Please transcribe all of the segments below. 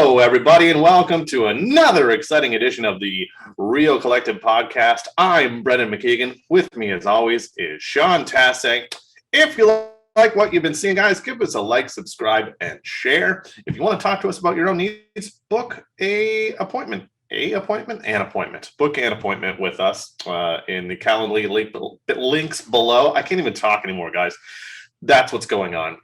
Hello, everybody, and welcome to another exciting edition of the Real Collective podcast. I'm Brendan McKeigan. With me, as always, is Sean Tassé. If you like what you've been seeing, guys, give us a like, subscribe, and share. If you want to talk to us about your own needs, book an appointment. Book an appointment with us in the Calendly links below. I can't even talk anymore, guys. That's what's going on.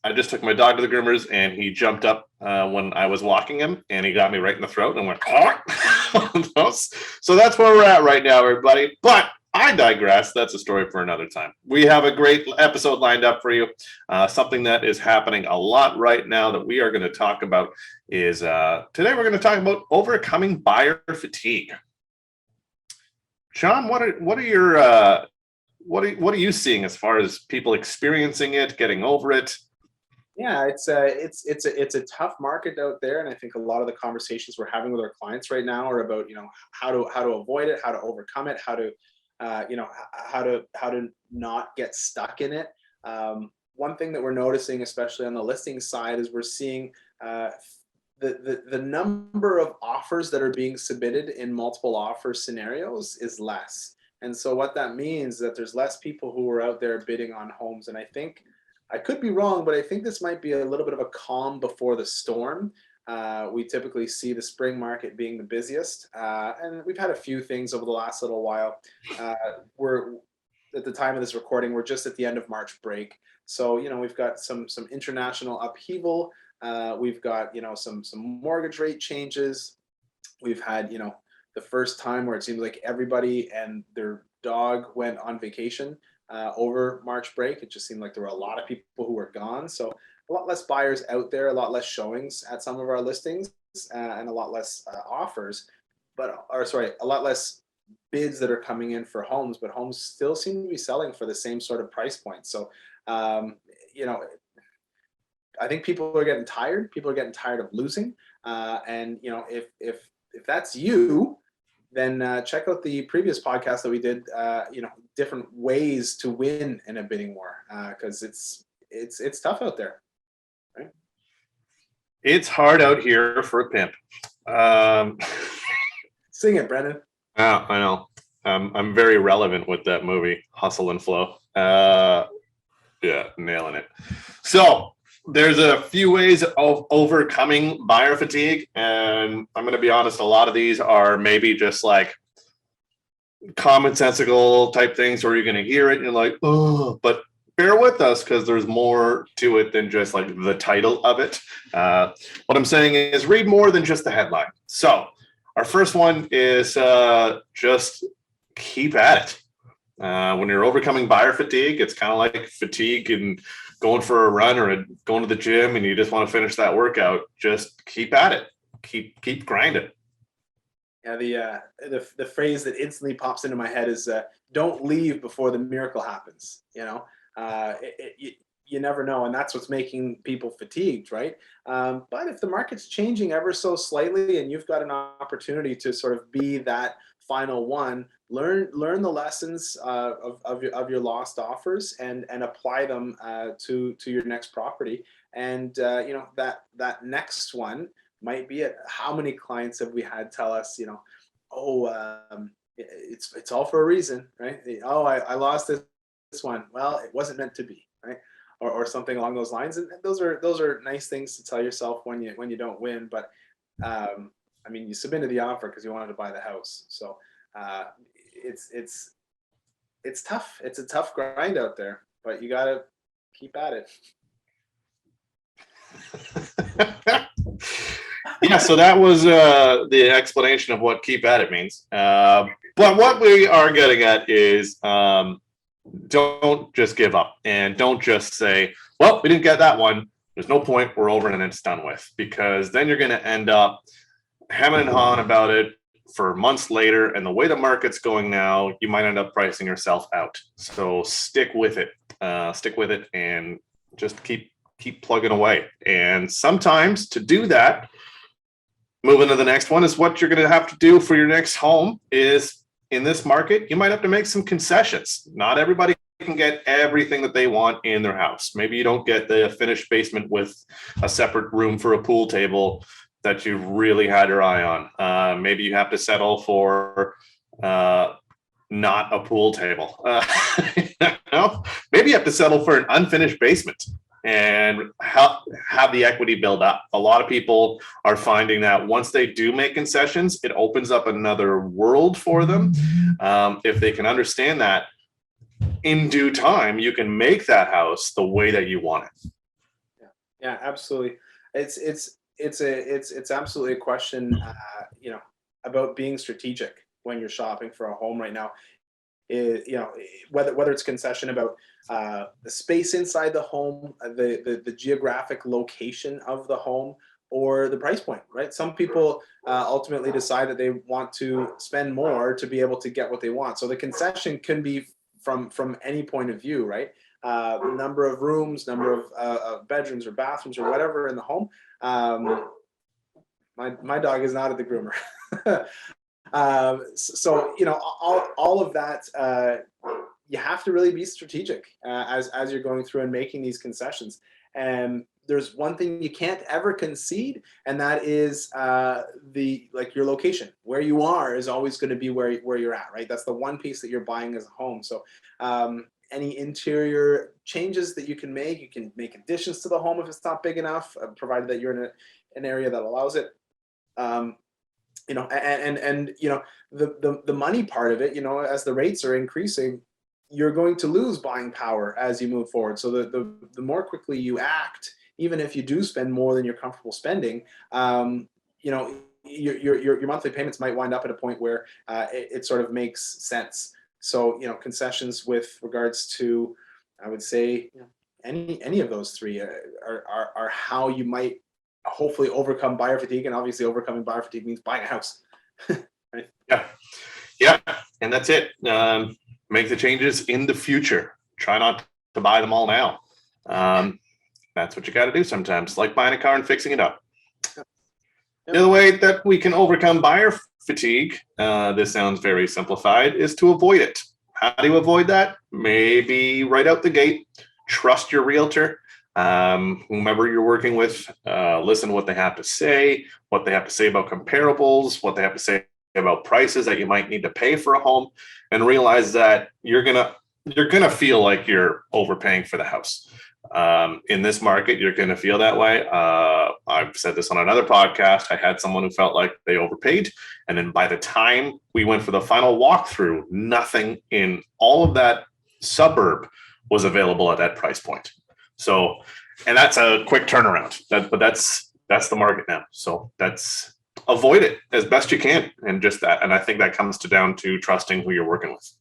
I just took my dog to the groomers, and he jumped up when I was walking him, and he got me right in the throat and went, so that's where we're at right now, everybody. But I digress. That's a story for another time. We have a great episode lined up for you. Something that is happening a lot right now that we are going to talk about is today we're going to talk about overcoming buyer fatigue. Sean, what are your what are you seeing as far as people experiencing it, getting over it? Yeah, it's a tough market out there, and I think a lot of the conversations we're having with our clients right now are about how to avoid it, how to overcome it, how to not get stuck in it. One thing that we're noticing, especially on the listing side, is we're seeing the number of offers that are being submitted in multiple offer scenarios is less. And so what that means is that there's less people who are out there bidding on homes. And I think, I could be wrong, but I think this might be a little bit of a calm before the storm. We typically see the spring market being the busiest. And we've had a few things over the last little while. We're at the time of this recording, we're just at the end of March break. So, we've got some international upheaval. We've got, some mortgage rate changes. We've had, the first time where it seems like everybody and their dog went on vacation over March break. It just seemed like there were a lot of people who were gone. So a lot less buyers out there, a lot less showings at some of our listings, and a lot less offers, a lot less bids that are coming in for homes, but homes still seem to be selling for the same sort of price point. So, I think people are getting tired. People are getting tired of losing. And if that's you, then check out the previous podcast that we did, different ways to win in a bidding war, because it's tough out there. Right? It's hard out here for a pimp. Sing it, Brendan. Oh, I know. I'm very relevant with that movie, Hustle and Flow. Yeah, nailing it. So there's a few ways of overcoming buyer fatigue, and I'm going to be honest, a lot of these are maybe just like commonsensical type things where you're going to hear it and you're like, oh, but bear with us because there's more to it than just like the title of it. What I'm saying is read more than just the headline. So our first one is just keep at it. When you're overcoming buyer fatigue, it's kind of like fatigue and going for a run or going to the gym and you just want to finish that workout. Just keep at it. Keep grinding. Yeah, the phrase that instantly pops into my head is don't leave before the miracle happens. You never know, and that's what's making people fatigued, right? But if the market's changing ever so slightly and you've got an opportunity to sort of be that final one, learn the lessons of your lost offers and apply them to your next property. And that next one might be it. How many clients have we had tell us, it's all for a reason, right? Oh, I lost this one. Well, it wasn't meant to be, right? Or something along those lines. And those are nice things to tell yourself when you don't win. But you submitted the offer because you wanted to buy the house. So it's tough. It's a tough grind out there, but you gotta keep at it. Yeah, so that was the explanation of what keep at it means. But what we are getting at is don't just give up and don't just say, well, we didn't get that one. There's no point. We're over and it's done with, because then you're going to end up hemming and hawing about it for months later. And the way the market's going now, you might end up pricing yourself out. So stick with it. And just keep plugging away. And sometimes to do that, moving to the next one, is what you're going to have to do for your next home is, in this market, you might have to make some concessions. Not everybody can get everything that they want in their house. Maybe you don't get the finished basement with a separate room for a pool table that you've really had your eye on. Maybe you have to settle for not a pool table. Maybe you have to settle for an unfinished basement and have the equity build up. A lot of people are finding that once they do make concessions, it opens up another world for them. If they can understand that in due time, you can make that house the way that you want it. Yeah, absolutely. It's absolutely a question, about being strategic when you're shopping for a home right now. Whether it's concession about the space inside the home, the geographic location of the home, or the price point, right? Some people ultimately decide that they want to spend more to be able to get what they want. So the concession can be from any point of view, right? Number of rooms, number of bedrooms or bathrooms or whatever in the home. My dog is not at the groomer. So all of that, you have to really be strategic as you're going through and making these concessions. And there's one thing you can't ever concede, and that is your location. Where you are is always going to be where you're at, right? That's the one piece that you're buying as a home. So any interior changes that you can make additions to the home if it's not big enough, provided that you're in an area that allows it. The money part of it, as the rates are increasing, you're going to lose buying power as you move forward. So the more quickly you act, even if you do spend more than you're comfortable spending, your monthly payments might wind up at a point where it sort of makes sense. So concessions with regards to, I would say, any of those three are how you might hopefully overcome buyer fatigue. And obviously overcoming buyer fatigue means buying a house. Right? Yeah, and that's it. Make the changes in the future. Try not to buy them all now. That's what you got to do sometimes, like buying a car and fixing it up. The other way that we can overcome buyer fatigue, this sounds very simplified, is to avoid it. How do you avoid that? Maybe right out the gate, trust your realtor. Whomever you're working with, listen to what they have to say about comparables, what they have to say about prices that you might need to pay for a home, and realize that you're gonna feel like you're overpaying for the house. In this market, you're gonna feel that way. I've said this on another podcast. I had someone who felt like they overpaid, and then by the time we went for the final walkthrough, nothing in all of that suburb was available at that price point. So, and that's a quick turnaround. But that's the market now. So that's, avoid it as best you can, and just that. And I think that comes down to trusting who you're working with.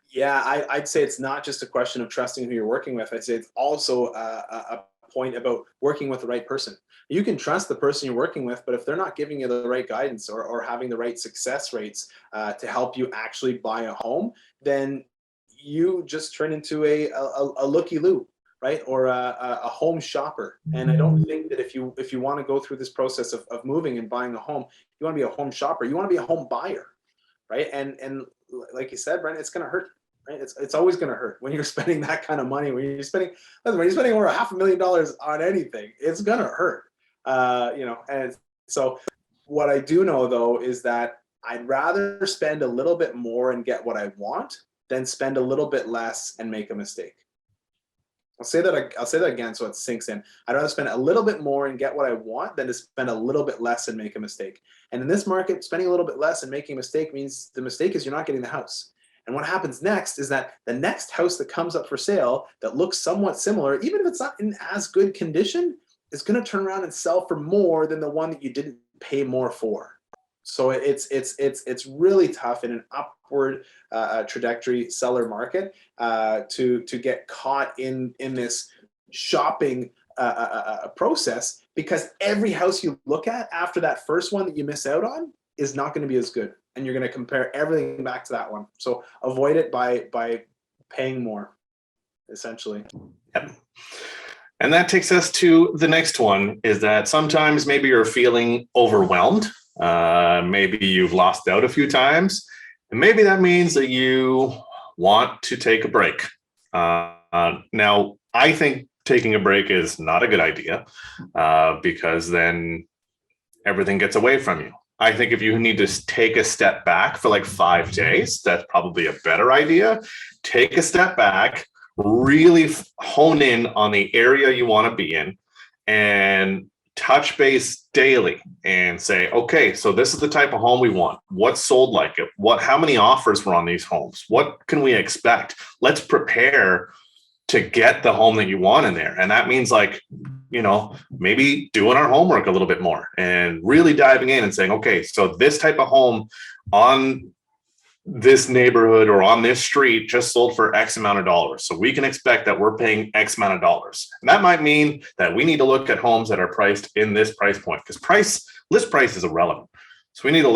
Yeah, I'd say it's not just a question of trusting who you're working with. I'd say it's also a point about working with the right person. You can trust the person you're working with, but if they're not giving you the right guidance or having the right success rates to help you actually buy a home, then you just turn into a looky-loo, right? Or a home shopper. And I don't think that if you want to go through this process of moving and buying a home, you want to be a home shopper. You want to be a home buyer, right? And like you said, Brendan, it's going to hurt. Right? It's always going to hurt when you're spending that kind of money. When you're spending over $500,000 on anything, it's going to hurt. And so what I do know though is that I'd rather spend a little bit more and get what I want than spend a little bit less and make a mistake. I'll say that again so it sinks in. I'd rather spend a little bit more and get what I want than to spend a little bit less and make a mistake. And in this market, spending a little bit less and making a mistake means the mistake is you're not getting the house. And what happens next is that the next house that comes up for sale that looks somewhat similar, even if it's not in as good condition, is going to turn around and sell for more than the one that you didn't pay more for. So it's really tough in an upward trajectory seller market to get caught in this shopping process, because every house you look at after that first one that you miss out on is not going to be as good, and you're going to compare everything back to that one. So avoid it by paying more, essentially. Yep. And that takes us to the next one, is that sometimes maybe you're feeling overwhelmed. Maybe you've lost out a few times, and maybe that means that you want to take a break. Now, I think taking a break is not a good idea because then everything gets away from you. I think if you need to take a step back for like 5 days, that's probably a better idea. Take a step back, really hone in on the area you want to be in, and touch base daily and say, okay, so this is the type of home we want. What's sold like it? How many offers were on these homes? What can we expect? Let's prepare to get the home that you want in there. And that means like, maybe doing our homework a little bit more and really diving in and saying, okay, so this type of home on this neighborhood or on this street just sold for X amount of dollars. So we can expect that we're paying X amount of dollars. And that might mean that we need to look at homes that are priced in this price point because list price is irrelevant. So we need to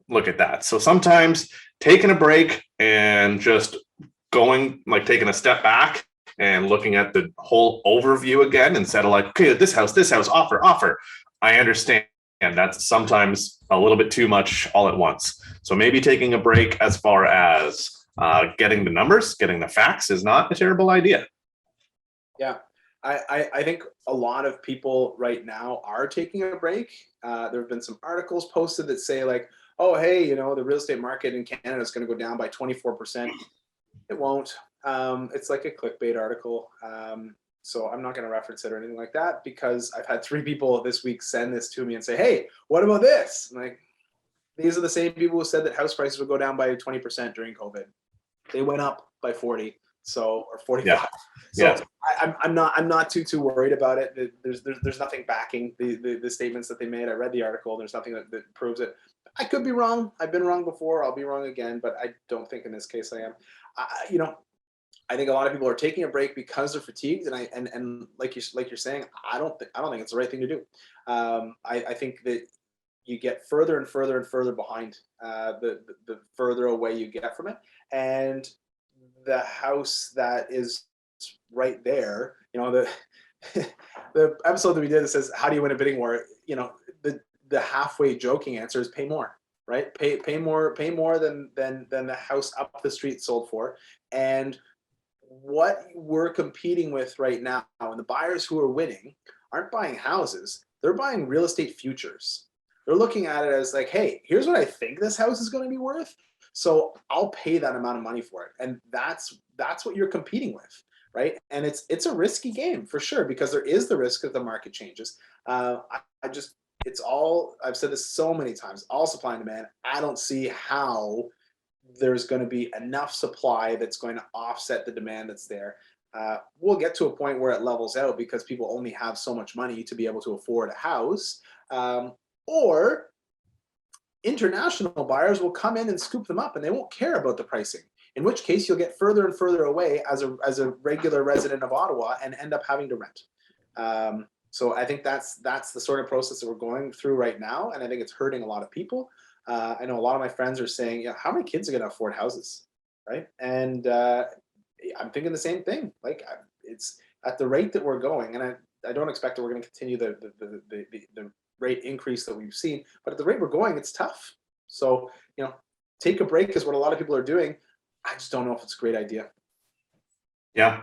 look at that. So sometimes taking a break and just taking a step back and looking at the whole overview again instead of like, okay, this house, offer. I understand that's sometimes a little bit too much all at once. So maybe taking a break as far as getting the numbers, getting the facts is not a terrible idea. Yeah, I think a lot of people right now are taking a break. There have been some articles posted that say like, oh, hey, the real estate market in Canada is going to go down by 24%. It won't. It's like a clickbait article. So I'm not going to reference it or anything like that because I've had 3 people this week send this to me and say, hey, what about this? I'm like, these are the same people who said that house prices would go down by 20% during COVID. They went up by 40, or 45. Yeah. So yeah. I'm not too worried about it. There's nothing backing the statements that they made. I read the article. There's nothing that proves it. I could be wrong. I've been wrong before. I'll be wrong again, but I don't think in this case I am. I think a lot of people are taking a break because they're fatigued, and like you're saying, I don't think it's the right thing to do. I think that you get further and further and further behind the further away you get from it, and the house that is right there, the the episode that we did that says how do you win a bidding war, the halfway joking answer is pay more, right? Pay more than the house up the street sold for. And what we're competing with right now, and the buyers who are winning aren't buying houses, they're buying real estate futures. They're looking at it as like, hey, here's what I think this house is going to be worth, so I'll pay that amount of money for it. And that's what you're competing with, right? And it's a risky game for sure because there is the risk that the market changes. It's all, I've said this so many times, all supply and demand. I don't see how there's going to be enough supply that's going to offset the demand that's there. We'll get to a point where it levels out because people only have so much money to be able to afford a house. Or international buyers will come in and scoop them up and they won't care about the pricing, in which case you'll get further and further away as a regular resident of Ottawa and end up having to rent. So I think that's the sort of process that we're going through right now, and I think it's hurting a lot of people. I know a lot of my friends are saying, how many kids are going to afford houses, right? And I'm thinking the same thing. Like, it's at the rate that we're going, and I don't expect that we're going to continue the rate increase that we've seen, but at the rate we're going, it's tough. So, take a break is what a lot of people are doing. I just don't know if it's a great idea. Yeah.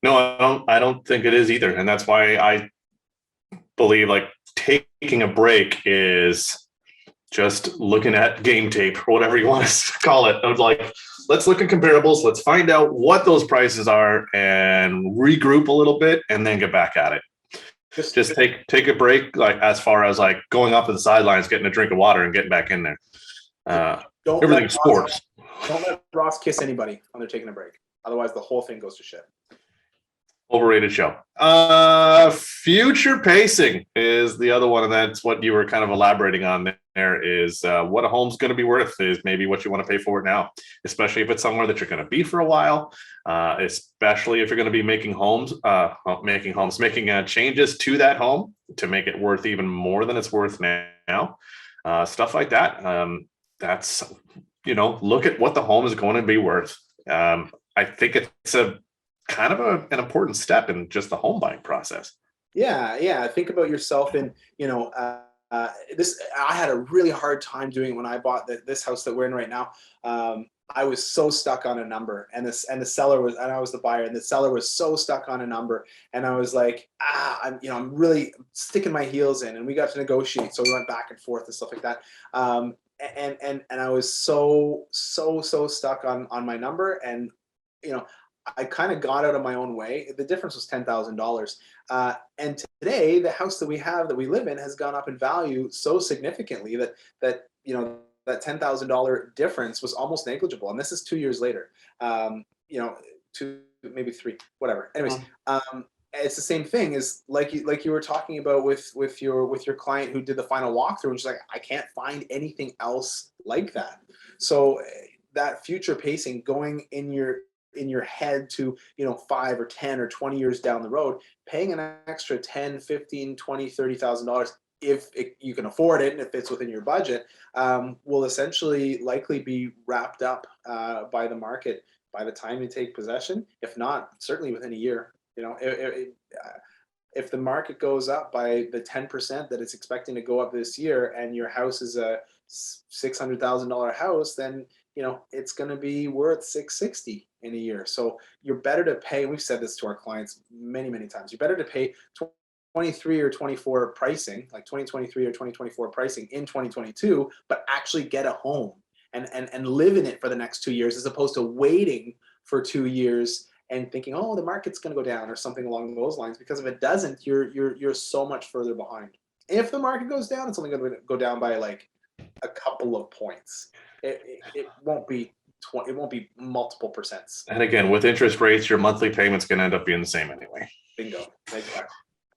No, I don't think it is either. And that's why I believe like taking a break is just looking at game tape or whatever you want to call it. I was like, let's look at comparables. Let's find out what those prices are and regroup a little bit and then get back at it. Just take a break, like as far as like going off to the sidelines, getting a drink of water and getting back in there. Everything's sports. Don't let Ross kiss anybody when they're taking a break. Otherwise, the whole thing goes to shit. Overrated show. Future pacing is the other one, and that's what you were kind of elaborating on there, is what a home's going to be worth is maybe what you want to pay for it now, especially if it's somewhere that you're going to be for a while, especially if you're going to be making changes to that home to make it worth even more than it's worth now. Stuff like that. That's, look at what the home is going to be worth. I think it's a kind of an important step in just the home buying process. Yeah. Think about yourself in, this. I had a really hard time doing it when I bought this house that we're in right now. I was so stuck on a number, and the seller was, and I was the buyer, and the seller was so stuck on a number, and I was like, I'm really sticking my heels in, and we got to negotiate, so we went back and forth and stuff like that. And I was so stuck on my number, and I kind of got out of my own way. The difference was $10,000. And today, the house that we live in has gone up in value so significantly that that $10,000 difference was almost negligible. And this is 2 years later. 2, maybe 3, whatever. Anyways, it's the same thing as like you were talking about with your client who did the final walkthrough, and she's like, I can't find anything else like that. So that future pacing, going in your head to 5 or 10 or 20 years down the road, paying an extra 10, 15, 20, $30,000 if you can afford it and if it's within your budget, will essentially likely be wrapped up by the market by the time you take possession. If not, certainly within a year. If the market goes up by the 10% that it's expecting to go up this year, and your house is a $600,000 house, then it's going to be worth $660 in a year. So you're better to pay. We've said this to our clients many times. You're better to pay 23 or 24 pricing, like 2023 or 2024 pricing in 2022, but actually get a home and live in it for the next 2 years, as opposed to waiting for 2 years and thinking, oh, the market's going to go down or something along those lines. Because if it doesn't, you're so much further behind. If the market goes down, it's only going to go down by like a couple of points. It won't be it won't be multiple percents. And again, with interest rates, your monthly payments can end up being the same anyway. Bingo. Exactly.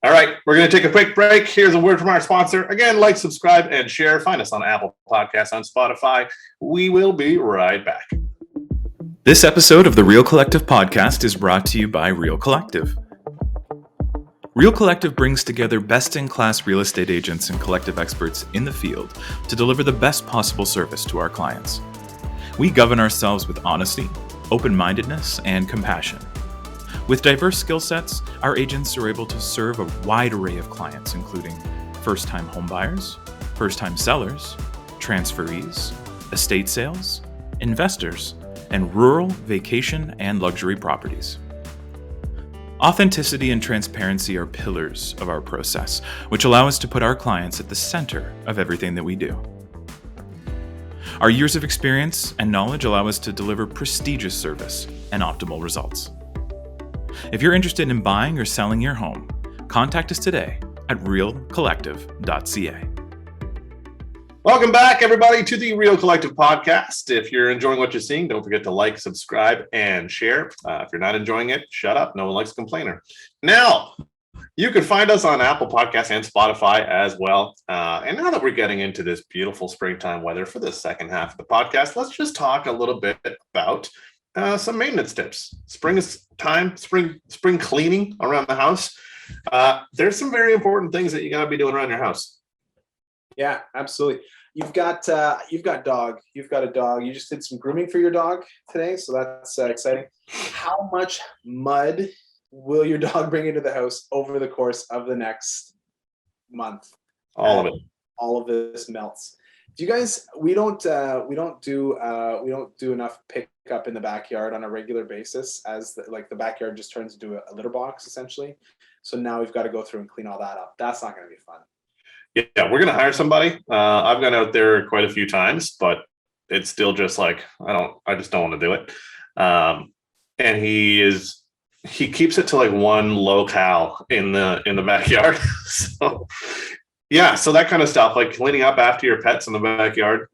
All right, we're going to take a quick break. Here's a word from our sponsor. Again, like, subscribe, and share. Find us on Apple Podcasts, on Spotify. We will be right back. This episode of the Real Collective podcast is brought to you by Real Collective. Real Collective brings together best-in-class real estate agents and collective experts in the field to deliver the best possible service to our clients. We govern ourselves with honesty, open-mindedness, and compassion. With diverse skill sets, our agents are able to serve a wide array of clients, including first-time homebuyers, first-time sellers, transferees, estate sales, investors, and rural, vacation, and luxury properties. Authenticity and transparency are pillars of our process, which allow us to put our clients at the center of everything that we do. Our years of experience and knowledge allow us to deliver prestigious service and optimal results. If you're interested in buying or selling your home, contact us today at realcollective.ca. Welcome back, everybody, to the Real Collective podcast. If you're enjoying what you're seeing, don't forget to like, subscribe, and share. If you're not enjoying it, shut up. No one likes a complainer. Now, you can find us on Apple Podcasts and Spotify as well. And now that we're getting into this beautiful springtime weather for the second half of the podcast, let's just talk a little bit about some maintenance tips. Spring is time, spring cleaning around the house. There's some very important things that you got to be doing around your house. Yeah, absolutely. You've got dog. You've got a dog. You just did some grooming for your dog today, so that's exciting. How much mud will your dog bring into the house over the course of the next month? All of it. All of this melts. Do you guys? We don't do enough pickup in the backyard on a regular basis, as the backyard just turns into a litter box essentially. So now we've got to go through and clean all that up. That's not going to be fun. Yeah, we're going to hire somebody. I've gone out there quite a few times, but it's still just like, I just don't want to do it. And he keeps it to like one locale in the backyard. So yeah, so that kind of stuff, like cleaning up after your pets in the backyard,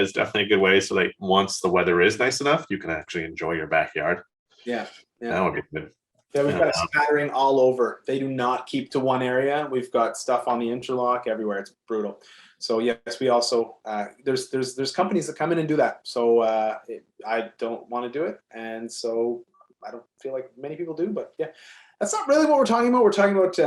is definitely a good way. So that once the weather is nice enough, you can actually enjoy your backyard. Yeah. That would be good. Yeah, we've got a smattering all over. They do not keep to one area. We've got stuff on the interlock everywhere. It's brutal. So yes, we also there's companies that come in and do that. So I don't want to do it, and so I don't feel like many people do. But yeah, that's not really what we're talking about. We're talking about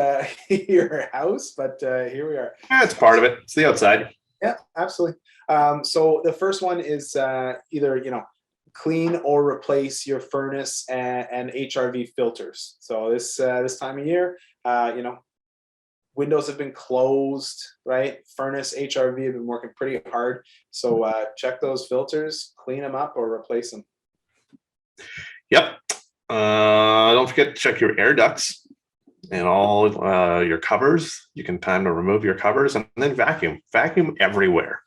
your house, but here we are. Yeah, it's part of it. It's the outside. Yeah, absolutely. So the first one is either clean or replace your furnace and HRV filters. So this time of year, windows have been closed, right? Furnace, HRV have been working pretty hard. So check those filters, clean them up or replace them. Yep. Don't forget to check your air ducts and all your covers. You can time to remove your covers and then vacuum. Vacuum everywhere.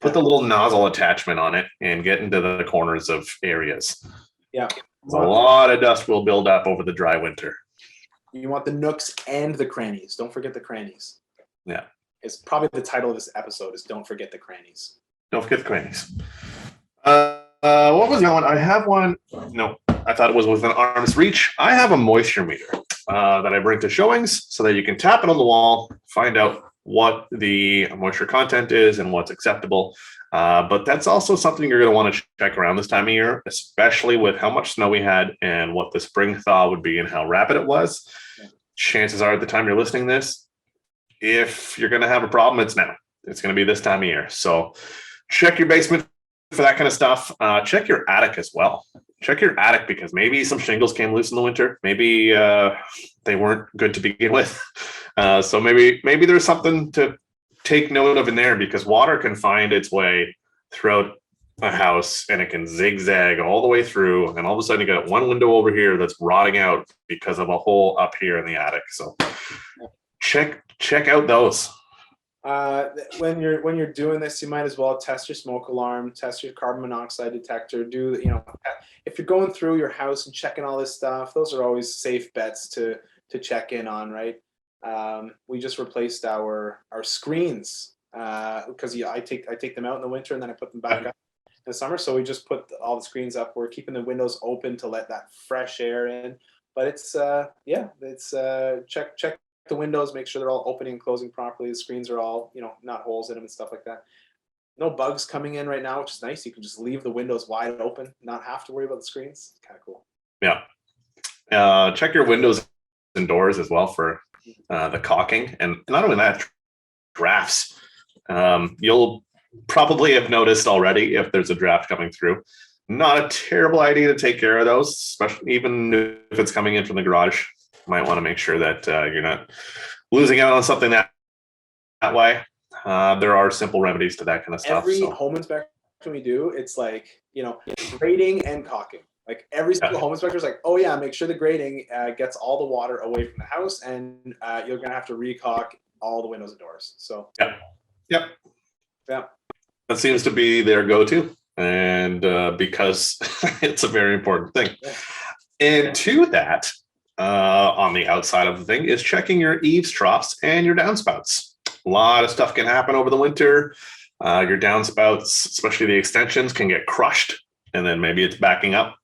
Put the little nozzle attachment on it and get into the corners of areas. Yeah. A lot of dust will build up over the dry winter. You want the nooks and the crannies. Don't forget the crannies. Yeah. It's probably the title of this episode is Don't Forget the Crannies. Don't forget the crannies. What was the one? I have one. No, I thought it was within arm's reach. I have a moisture meter that I bring to showings so that you can tap it on the wall, find out what the moisture content is and what's acceptable. But that's also something you're going to want to check around this time of year, especially with how much snow we had and what the spring thaw would be and how rapid it was. Yeah. Chances are at the time you're listening to this, if you're going to have a problem, it's now. It's going to be this time of year. So check your basement for that kind of stuff. Check your attic as well. Check your attic because maybe some shingles came loose in the winter. Maybe they weren't good to begin with. So maybe there's something to take note of in there because water can find its way throughout a house and it can zigzag all the way through. And all of a sudden you got one window over here that's rotting out because of a hole up here in the attic. So check out those. When you're doing this, you might as well test your smoke alarm, test your carbon monoxide detector. If you're going through your house and checking all this stuff, those are always safe bets to check in on, right? We just replaced our screens because I take them out in the winter and then I put them back up in the summer. So we just put all the screens up. We're keeping the windows open to let that fresh air in. But it's check the windows, make sure they're all opening and closing properly. The screens are all, not holes in them and stuff like that. No bugs coming in right now, which is nice. You can just leave the windows wide open, not have to worry about the screens. It's kind of cool. Yeah. Check your windows and doors as well for the caulking. And not only that, drafts. You'll probably have noticed already if there's a draft coming through. Not a terrible idea to take care of those, especially even if it's coming in from the garage. Might want to make sure that you're not losing out on something that way. There are simple remedies to that kind of stuff. Every home inspection we do, it's like, grading and caulking. Like every single home inspector is like, oh yeah, make sure the grading gets all the water away from the house, and you're gonna have to re-caulk all the windows and doors. So Yep. That seems to be their go-to, and because it's a very important thing. Yeah. And to that. On the outside of the thing is checking your eaves troughs and your downspouts. A lot of stuff can happen over the winter. Your downspouts, especially the extensions, can get crushed and then maybe it's backing up.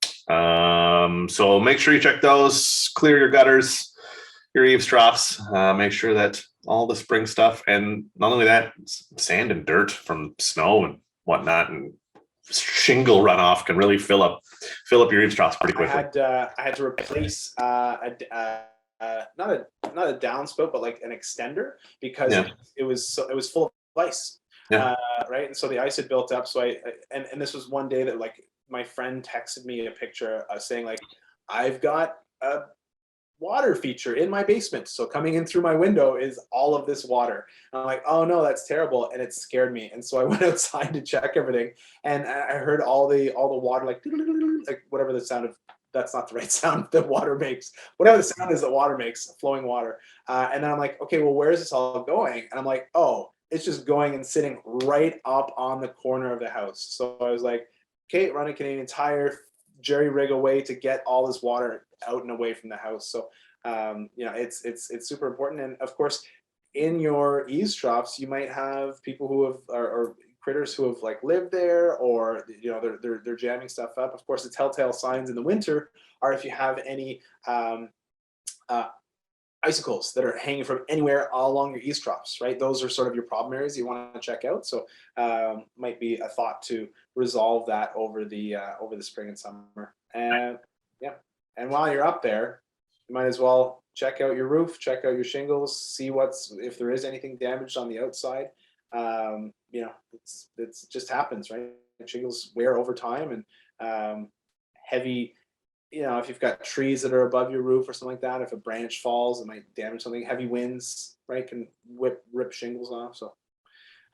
So make sure you check those, clear your gutters, your eaves troughs, make sure that all the spring stuff, and not only that, sand and dirt from snow and whatnot and shingle runoff can really fill up your eaves troughs pretty quickly. I had to replace not a downspout, but like an extender because it was full of ice. Yeah. Right, and so the ice had built up. So I this was one day that like my friend texted me a picture saying like, I've got a water feature in my basement, so coming in through my window is all of this water. And I'm like, oh no, that's terrible, and it scared me. And so I went outside to check everything, and I heard all the water like whatever the sound of, that's not the right sound that water makes, whatever the sound is that water makes, flowing water. And then I'm like, okay, well, where is this all going? And I'm like, oh, it's just going and sitting right up on the corner of the house. So I was like, okay, run a Canadian Tire, jerry rig away to get all this water out and away from the house. So it's super important. And of course, in your eaves troughs, you might have people who have or critters who have like lived there, or they're jamming stuff up. Of course, the telltale signs in the winter are if you have any icicles that are hanging from anywhere all along your eaves troughs, right? Those are sort of your problem areas you want to check out. So might be a thought to resolve that over the spring and summer. And and while you're up there, you might as well check out your roof, check out your shingles, see if there is anything damaged on the outside. It's just happens, right? Shingles wear over time, and heavy if you've got trees that are above your roof or something like that, if a branch falls, it might damage something. Heavy winds, right, can rip shingles off. So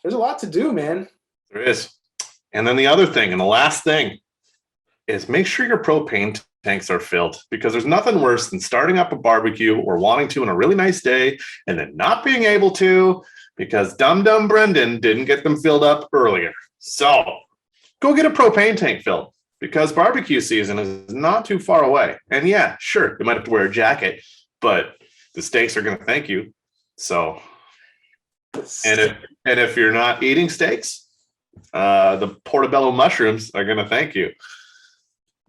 there's a lot to do, man. There is. And then the other thing, and the last thing, is make sure your propane tanks are filled, because there's nothing worse than starting up a barbecue or wanting to on a really nice day and then not being able to because dumb Brendan didn't get them filled up earlier. So go get a propane tank filled, because barbecue season is not too far away. And yeah, sure, you might have to wear a jacket, but the steaks are going to thank you. So, and if you're not eating steaks, the portobello mushrooms are going to thank you.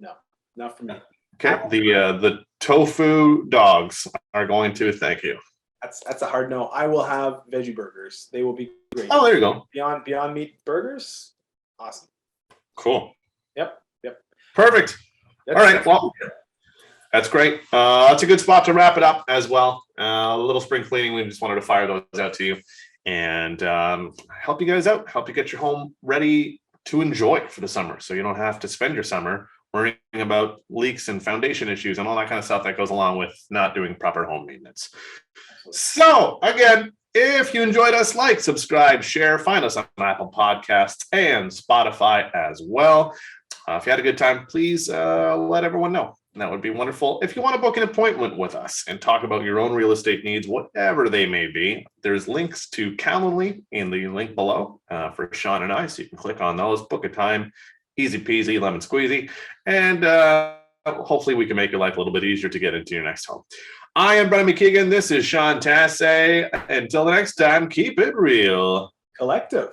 No, not for me. Okay, the tofu dogs are going to thank you. That's a hard no. I will have veggie burgers. They will be great. Oh, there you go. Beyond Meat burgers, awesome. Cool. Yep. Perfect. All right. Well, that's great. That's a good spot to wrap it up as well. A little spring cleaning. We just wanted to fire those out to you and help you guys out. Help you get your home ready to enjoy for the summer, so you don't have to spend your summer worrying about leaks and foundation issues and all that kind of stuff that goes along with not doing proper home maintenance. So again, if you enjoyed us, like, subscribe, share, find us on Apple Podcasts and Spotify as well. If you had a good time, please let everyone know. That would be wonderful. If you want to book an appointment with us and talk about your own real estate needs, whatever they may be, there's links to Calendly in the link below for Sean and I, so you can click on those, book a time, easy peasy, lemon squeezy, and hopefully we can make your life a little bit easier to get into your next home. I am Brendan McKeigan. This is Sean Tassé. Until the next time, keep it real. Collective.